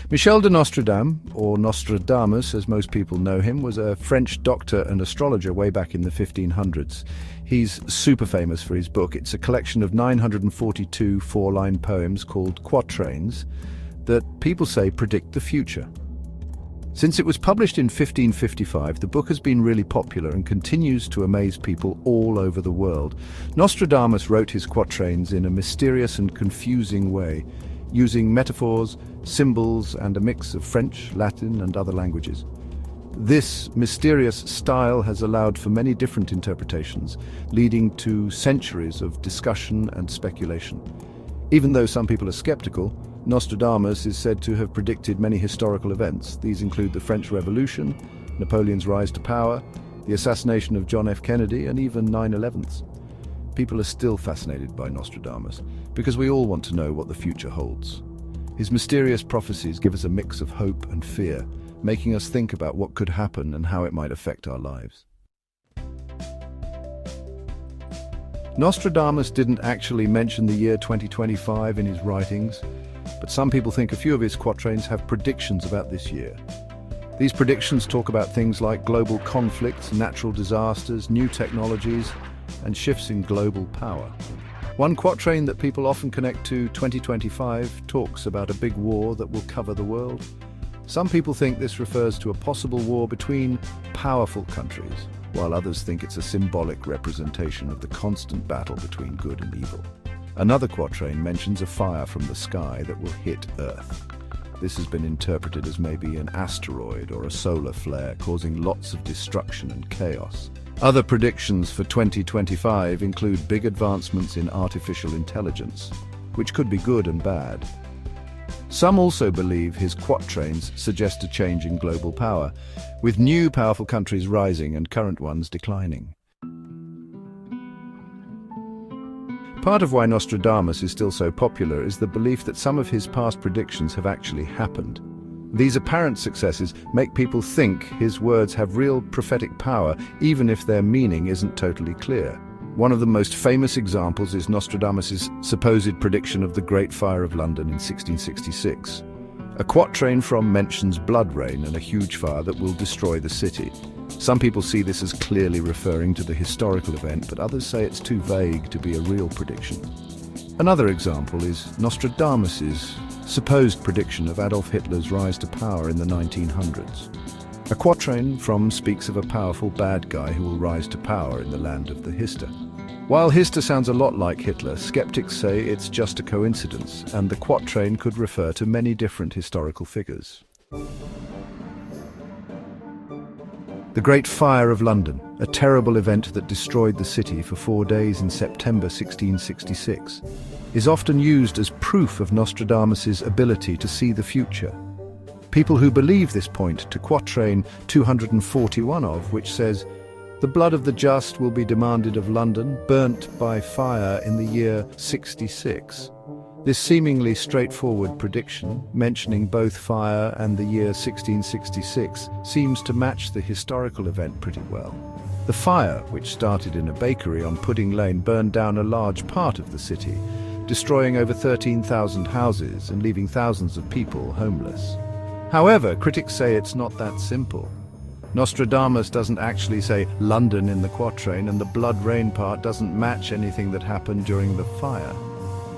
Michel de Nostradamus, or Nostradamus as most people know him, was a French doctor and astrologer way back in the 1500s. He's super famous for his book. It's a collection of 942 four-line poems called quatrains that people say predict the future. Since it was published in 1555, the book has been really popular and continues to amaze people all over the world. Nostradamus wrote his quatrains in a mysterious and confusing way, using metaphors, symbols, and a mix of French, Latin, and other languages. This mysterious style has allowed for many different interpretations, leading to centuries of discussion and speculation. Even though some people are skeptical, Nostradamus is said to have predicted many historical events. These include the French Revolution, Napoleon's rise to power, the assassination of John F. Kennedy, and even 9/11s. People are still fascinated by Nostradamus because we all want to know what the future holds. His mysterious prophecies give us a mix of hope and fear, making us think about what could happen and how it might affect our lives. Nostradamus didn't actually mention the year 2025 in his writings, but some people think a few of his quatrains have predictions about this year. These predictions talk about things like global conflicts, natural disasters, new technologies, and shifts in global power. One quatrain that people often connect to 2025 talks about a big war that will cover the world. Some people think this refers to a possible war between powerful countries, while others think it's a symbolic representation of the constant battle between good and evil. Another quatrain mentions a fire from the sky that will hit Earth. This has been interpreted as maybe an asteroid or a solar flare, causing lots of destruction and chaos. Other predictions for 2025 include big advancements in artificial intelligence, which could be good and bad. Some also believe his quatrains suggest a change in global power, with new powerful countries rising and current ones declining. Part of why Nostradamus is still so popular is the belief that some of his past predictions have actually happened. These apparent successes make people think his words have real prophetic power, even if their meaning isn't totally clear. One of the most famous examples is Nostradamus' supposed prediction of the Great Fire of London in 1666. A quatrain from mentions blood rain and a huge fire that will destroy the city. Some people see this as clearly referring to the historical event, but others say it's too vague to be a real prediction. Another example is Nostradamus' supposed prediction of Adolf Hitler's rise to power in the 1900s. A quatrain from speaks of a powerful bad guy who will rise to power in the land of the Hister. While Hister sounds a lot like Hitler, skeptics say it's just a coincidence, and the quatrain could refer to many different historical figures. The Great Fire of London, a terrible event that destroyed the city for 4 days in September 1666, is often used as proof of Nostradamus' ability to see the future. People who believe this point to quatrain 241 of, which says, "The blood of the just will be demanded of London, burnt by fire in the year 66. This seemingly straightforward prediction, mentioning both fire and the year 1666, seems to match the historical event pretty well. The fire, which started in a bakery on Pudding Lane, burned down a large part of the city, destroying over 13,000 houses and leaving thousands of people homeless. However, critics say it's not that simple. Nostradamus doesn't actually say London in the quatrain, and the blood rain part doesn't match anything that happened during the fire.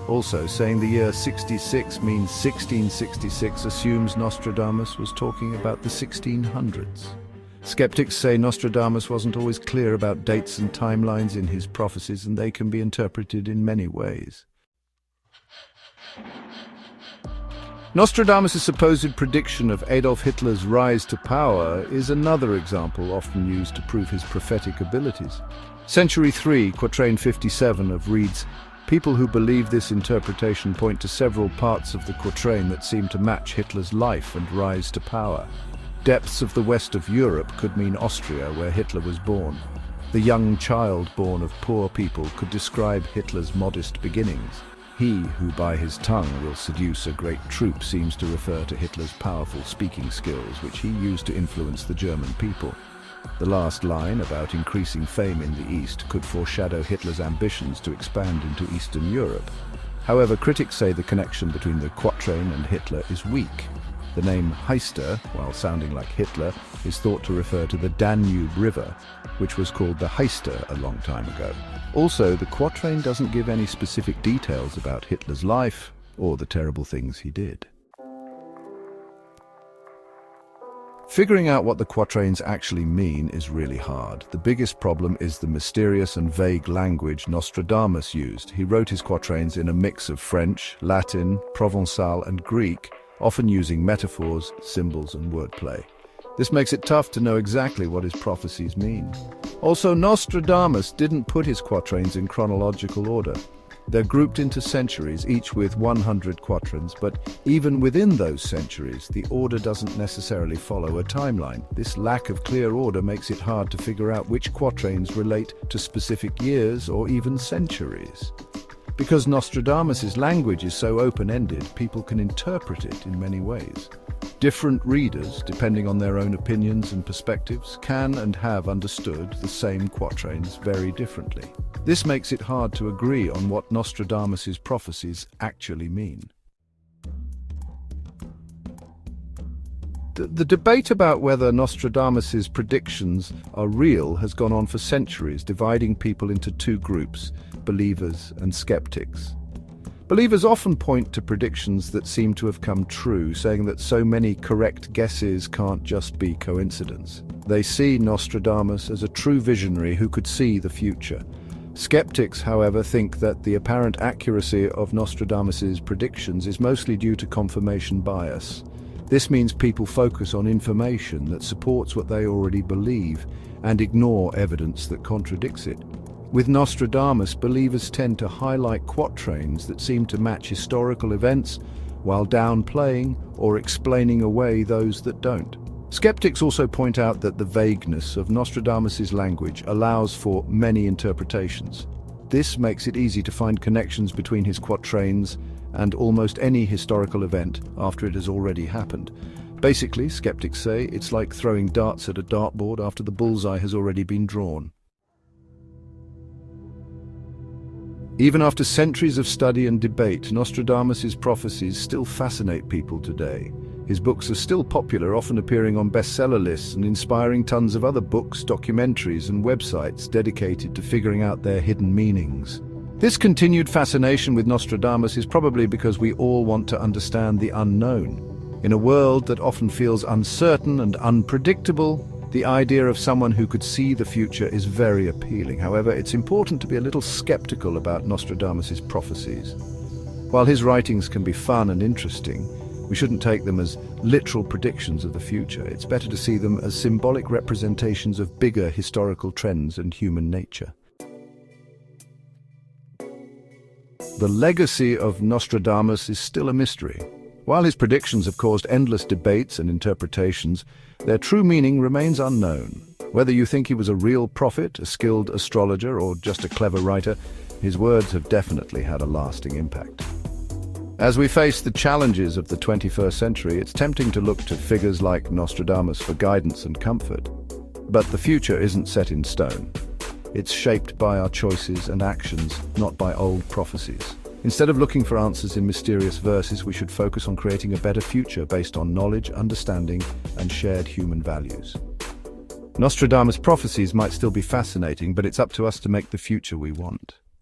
Also, saying the year 66 means 1666 assumes Nostradamus was talking about the 1600s. Skeptics say Nostradamus wasn't always clear about dates and timelines in his prophecies, and they can be interpreted in many ways. Nostradamus' supposed prediction of Adolf Hitler's rise to power is another example often used to prove his prophetic abilities. Century 3, quatrain 57 of reads, "People who believe this interpretation point to several parts of the quatrain that seem to match Hitler's life and rise to power. Depths of the west of Europe could mean Austria, where Hitler was born. The young child born of poor people could describe Hitler's modest beginnings. He who by his tongue will seduce a great troop seems to refer to Hitler's powerful speaking skills, which he used to influence the German people. The last line about increasing fame in the East could foreshadow Hitler's ambitions to expand into Eastern Europe. However, critics say the connection between the quatrain and Hitler is weak. The name Heister, while sounding like Hitler, is thought to refer to the Danube River, which was called the Heister a long time ago. Also, the quatrain doesn't give any specific details about Hitler's life or the terrible things he did. Figuring out what the quatrains actually mean is really hard. The biggest problem is the mysterious and vague language Nostradamus used. He wrote his quatrains in a mix of French, Latin, Provençal, and Greek, often using metaphors, symbols, and wordplay. This makes it tough to know exactly what his prophecies mean. Also, Nostradamus didn't put his quatrains in chronological order. They're grouped into centuries, each with 100 quatrains, but even within those centuries, the order doesn't necessarily follow a timeline. This lack of clear order makes it hard to figure out which quatrains relate to specific years or even centuries. Because Nostradamus' language is so open-ended, people can interpret it in many ways. Different readers, depending on their own opinions and perspectives, can and have understood the same quatrains very differently. This makes it hard to agree on what Nostradamus' prophecies actually mean. The debate about whether Nostradamus' predictions are real has gone on for centuries, dividing people into two groups, believers and skeptics. Believers often point to predictions that seem to have come true, saying that so many correct guesses can't just be coincidence. They see Nostradamus as a true visionary who could see the future. Skeptics, however, think that the apparent accuracy of Nostradamus' predictions is mostly due to confirmation bias. This means people focus on information that supports what they already believe and ignore evidence that contradicts it. With Nostradamus, believers tend to highlight quatrains that seem to match historical events while downplaying or explaining away those that don't. Skeptics also point out that the vagueness of Nostradamus' language allows for many interpretations. This makes it easy to find connections between his quatrains and almost any historical event after it has already happened. Basically, skeptics say it's like throwing darts at a dartboard after the bullseye has already been drawn. Even after centuries of study and debate, Nostradamus' prophecies still fascinate people today. His books are still popular, often appearing on bestseller lists and inspiring tons of other books, documentaries, and websites dedicated to figuring out their hidden meanings. This continued fascination with Nostradamus is probably because we all want to understand the unknown. In a world that often feels uncertain and unpredictable, the idea of someone who could see the future is very appealing. However, it's important to be a little skeptical about Nostradamus' prophecies. While his writings can be fun and interesting, we shouldn't take them as literal predictions of the future. It's better to see them as symbolic representations of bigger historical trends and human nature. The legacy of Nostradamus is still a mystery. While his predictions have caused endless debates and interpretations, their true meaning remains unknown. Whether you think he was a real prophet, a skilled astrologer, or just a clever writer, his words have definitely had a lasting impact. As we face the challenges of the 21st century, it's tempting to look to figures like Nostradamus for guidance and comfort. But the future isn't set in stone. It's shaped by our choices and actions, not by old prophecies. Instead of looking for answers in mysterious verses, we should focus on creating a better future based on knowledge, understanding, and shared human values. Nostradamus' prophecies might still be fascinating, but it's up to us to make the future we want.